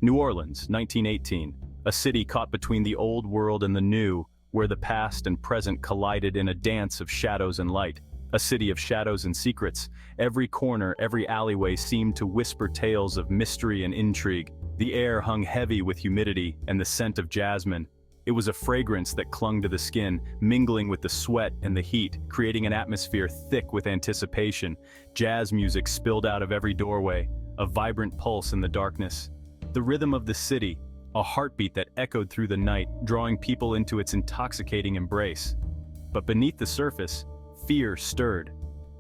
New Orleans, 1918, a city caught between the old world and the new, where the past and present collided in a dance of shadows and light. A city of shadows and secrets. Every corner, every alleyway seemed to whisper tales of mystery and intrigue. The air hung heavy with humidity and the scent of jasmine. It was a fragrance that clung to the skin, mingling with the sweat and the heat, creating an atmosphere thick with anticipation. Jazz music spilled out of every doorway, a vibrant pulse in the darkness. The rhythm of the city, a heartbeat that echoed through the night, drawing people into its intoxicating embrace. But beneath the surface, fear stirred.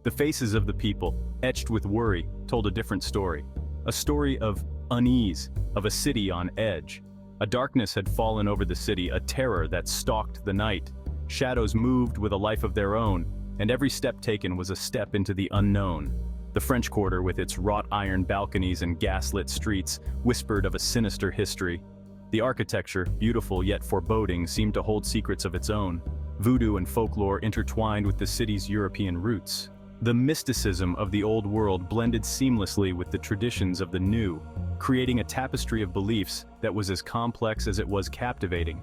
The faces of the people, etched with worry, told a different story. A story of unease, of a city on edge. A darkness had fallen over the city, a terror that stalked the night. Shadows moved with a life of their own, and every step taken was a step into the unknown. The French Quarter, with its wrought iron balconies and gaslit streets, whispered of a sinister history. The architecture, beautiful yet foreboding, seemed to hold secrets of its own. Voodoo and folklore intertwined with the city's European roots. The mysticism of the old world blended seamlessly with the traditions of the new, creating a tapestry of beliefs that was as complex as it was captivating.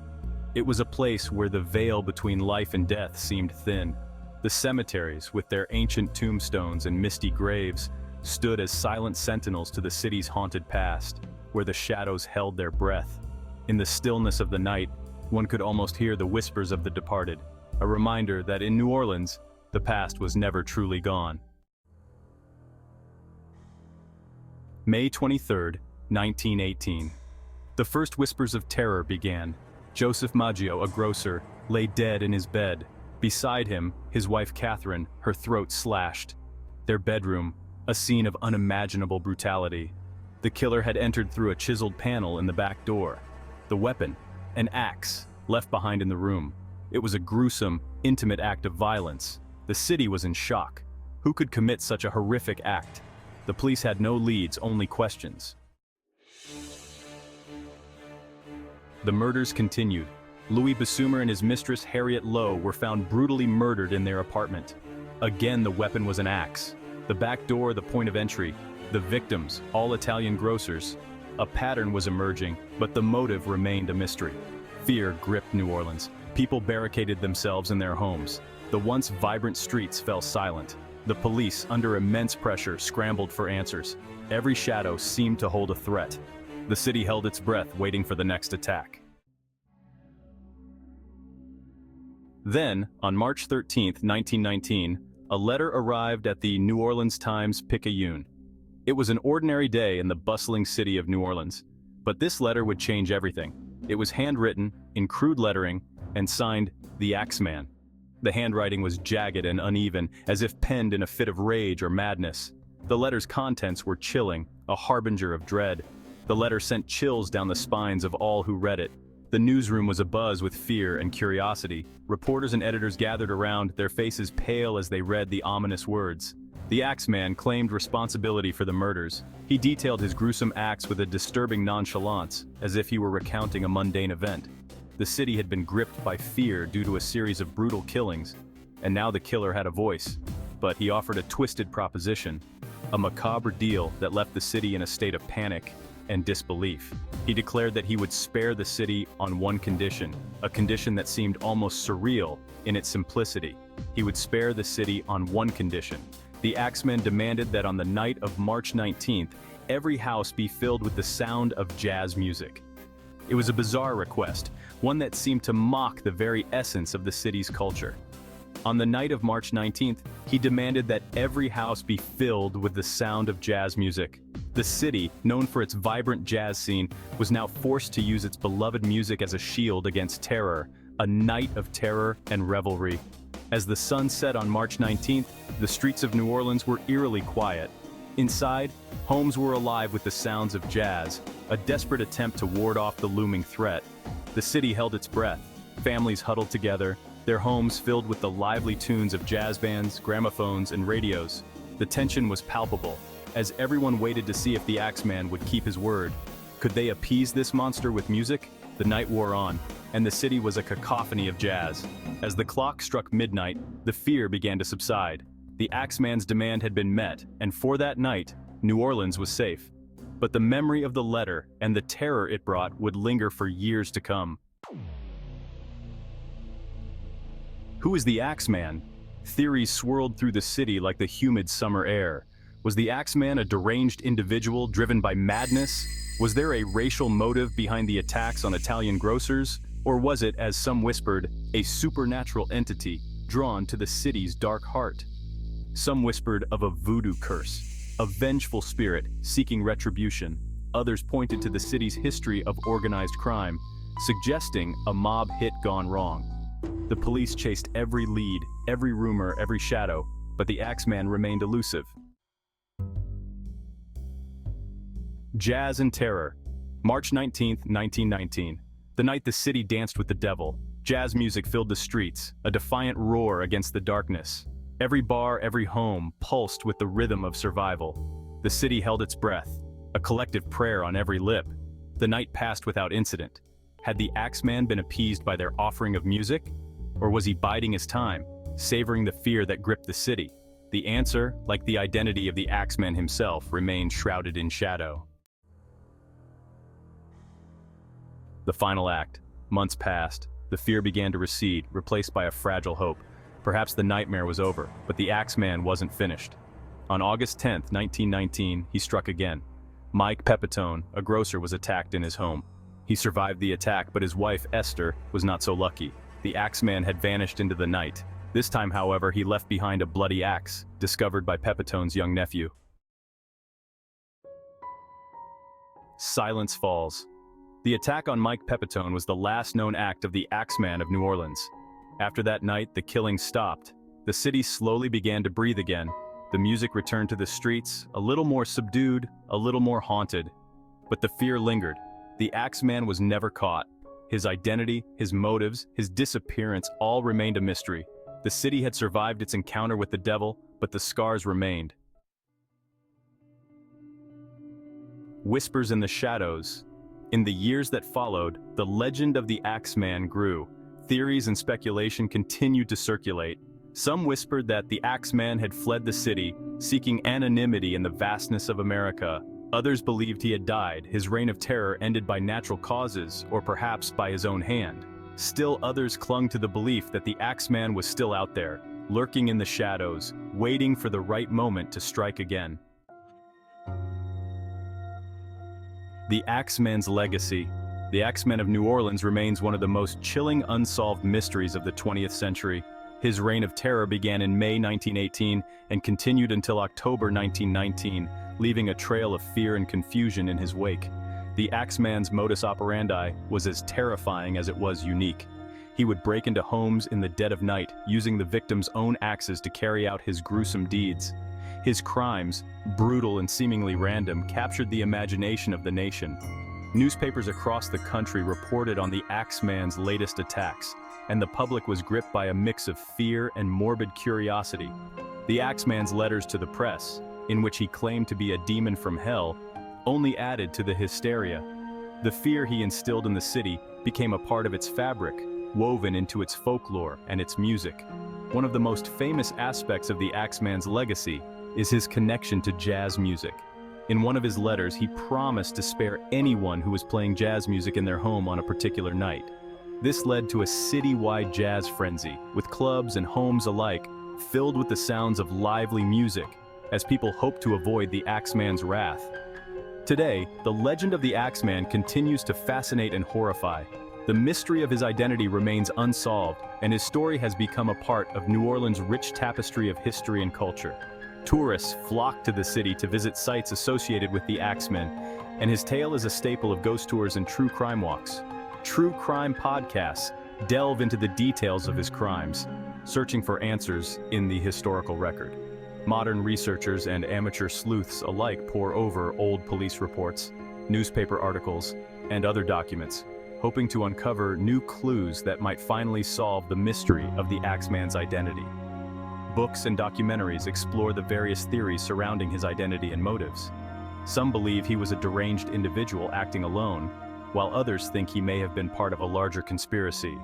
It was a place where the veil between life and death seemed thin. The cemeteries, with their ancient tombstones and misty graves, stood as silent sentinels to the city's haunted past, where the shadows held their breath. In the stillness of the night, one could almost hear the whispers of the departed, a reminder that in New Orleans, the past was never truly gone. May 23, 1918. The first whispers of terror began. Joseph Maggio, a grocer, lay dead in his bed. Beside him, his wife Catherine, her throat slashed. Their bedroom, a scene of unimaginable brutality. The killer had entered through a chiseled panel in the back door. The weapon, an axe, left behind in the room. It was a gruesome, intimate act of violence. The city was in shock. Who could commit such a horrific act? The police had no leads, only questions. The murders continued. Louis Bessumer and his mistress Harriet Lowe were found brutally murdered in their apartment. Again, the weapon was an axe. The back door, the point of entry. The victims, all Italian grocers. A pattern was emerging, but the motive remained a mystery. Fear gripped New Orleans. People barricaded themselves in their homes. The once vibrant streets fell silent. The police, under immense pressure, scrambled for answers. Every shadow seemed to hold a threat. The city held its breath, waiting for the next attack. Then, on March 13, 1919, a letter arrived at the New Orleans Times-Picayune. It was an ordinary day in the bustling city of New Orleans, but this letter would change everything. It was handwritten, in crude lettering, and signed, "The Axeman." The handwriting was jagged and uneven, as if penned in a fit of rage or madness. The letter's contents were chilling, a harbinger of dread. The letter sent chills down the spines of all who read it. The newsroom was abuzz with fear and curiosity. Reporters and editors gathered around, their faces pale as they read the ominous words. The Axeman claimed responsibility for the murders. He detailed his gruesome acts with a disturbing nonchalance, as if he were recounting a mundane event. The city had been gripped by fear due to a series of brutal killings, and now the killer had a voice. But he offered a twisted proposition, a macabre deal that left the city in a state of panic and disbelief. He declared that he would spare the city on one condition, a condition that seemed almost surreal in its simplicity. He would spare the city on one condition. The Axeman demanded that on the night of March 19th, every house be filled with the sound of jazz music. It was a bizarre request, one that seemed to mock the very essence of the city's culture. On the night of March 19th, he demanded that every house be filled with the sound of jazz music. The city, known for its vibrant jazz scene, was now forced to use its beloved music as a shield against terror, a night of terror and revelry. As the sun set on March 19th, the streets of New Orleans were eerily quiet. Inside, homes were alive with the sounds of jazz, a desperate attempt to ward off the looming threat. The city held its breath, families huddled together, their homes filled with the lively tunes of jazz bands, gramophones, and radios. The tension was palpable, as everyone waited to see if the Axeman would keep his word. Could they appease this monster with music? The night wore on, and the city was a cacophony of jazz. As the clock struck midnight, the fear began to subside. The Axeman's demand had been met, and for that night, New Orleans was safe. but the memory of the letter and the terror it brought would linger for years to come. Who is the Axeman? Theories swirled through the city like the humid summer air. Was the Axeman a deranged individual driven by madness? Was there a racial motive behind the attacks on Italian grocers? Or was it, as some whispered, a supernatural entity drawn to the city's dark heart? Some whispered of a voodoo curse, a vengeful spirit seeking retribution. Others pointed to the city's history of organized crime, suggesting a mob hit gone wrong. The police chased every lead, every rumor, every shadow, but the Axeman remained elusive. Jazz and Terror. March 19, 1919. The night the city danced with the devil. Jazz music filled the streets, a defiant roar against the darkness. Every bar, every home, pulsed with the rhythm of survival. The city held its breath, a collective prayer on every lip. The night passed without incident. Had the Axeman been appeased by their offering of music? Or was he biding his time, savoring the fear that gripped the city? The answer, like the identity of the Axeman himself, remained shrouded in shadow. The final act. Months passed. The fear began to recede, replaced by a fragile hope. Perhaps the nightmare was over, but the Axeman wasn't finished. On August 10, 1919, he struck again. Mike Pepitone, a grocer, was attacked in his home. He survived the attack, but his wife, Esther, was not so lucky. The Axeman had vanished into the night. This time, however, he left behind a bloody axe, discovered by Pepitone's young nephew. Silence falls. The attack on Mike Pepitone was the last known act of the Axeman of New Orleans. After that night, the killing stopped. The city slowly began to breathe again. The music returned to the streets, a little more subdued, a little more haunted. But the fear lingered. The Axeman was never caught. His identity, his motives, his disappearance all remained a mystery. The city had survived its encounter with the devil, but the scars remained. Whispers in the shadows. In the years that followed, the legend of the Axeman grew. Theories and speculation continued to circulate. Some whispered that the Axeman had fled the city, seeking anonymity in the vastness of America. Others believed he had died, his reign of terror ended by natural causes, or perhaps by his own hand. Still others clung to the belief that the Axeman was still out there, lurking in the shadows, waiting for the right moment to strike again. The Axeman's legacy. The Axeman of New Orleans remains one of the most chilling unsolved mysteries of the 20th century. His reign of terror began in May 1918 and continued until October 1919, leaving a trail of fear and confusion in his wake. The Axeman's modus operandi was as terrifying as it was unique. He would break into homes in the dead of night, using the victims' own axes to carry out his gruesome deeds. His crimes, brutal and seemingly random, captured the imagination of the nation. Newspapers across the country reported on the Axeman's latest attacks, and the public was gripped by a mix of fear and morbid curiosity. The Axeman's letters to the press, in which he claimed to be a demon from hell, only added to the hysteria. The fear he instilled in the city became a part of its fabric, woven into its folklore and its music. One of the most famous aspects of the Axeman's legacy is his connection to jazz music. In one of his letters, he promised to spare anyone who was playing jazz music in their home on a particular night. This led to a citywide jazz frenzy, with clubs and homes alike filled with the sounds of lively music, as people hoped to avoid the Axeman's wrath. Today, the legend of the Axeman continues to fascinate and horrify. The mystery of his identity remains unsolved, and his story has become a part of New Orleans' rich tapestry of history and culture. Tourists flock to the city to visit sites associated with the Axeman, and his tale is a staple of ghost tours and true crime walks. True crime podcasts delve into the details of his crimes, searching for answers in the historical record. Modern researchers and amateur sleuths alike pore over old police reports, newspaper articles, and other documents, hoping to uncover new clues that might finally solve the mystery of the Axeman's identity. Books and documentaries explore the various theories surrounding his identity and motives. Some believe he was a deranged individual acting alone, while others think he may have been part of a larger conspiracy.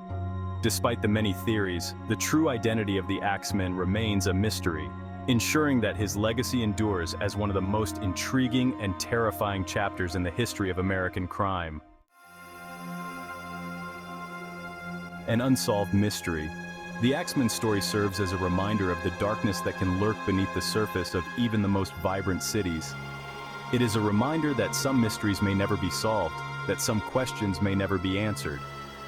Despite the many theories, the true identity of the Axeman remains a mystery, ensuring that his legacy endures as one of the most intriguing and terrifying chapters in the history of American crime. An unsolved mystery. The Axeman story serves as a reminder of the darkness that can lurk beneath the surface of even the most vibrant cities. It is a reminder that some mysteries may never be solved, that some questions may never be answered.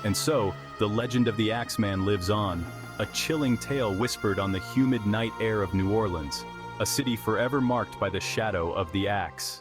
And so, the legend of the Axeman lives on, a chilling tale whispered on the humid night air of New Orleans, a city forever marked by the shadow of the axe.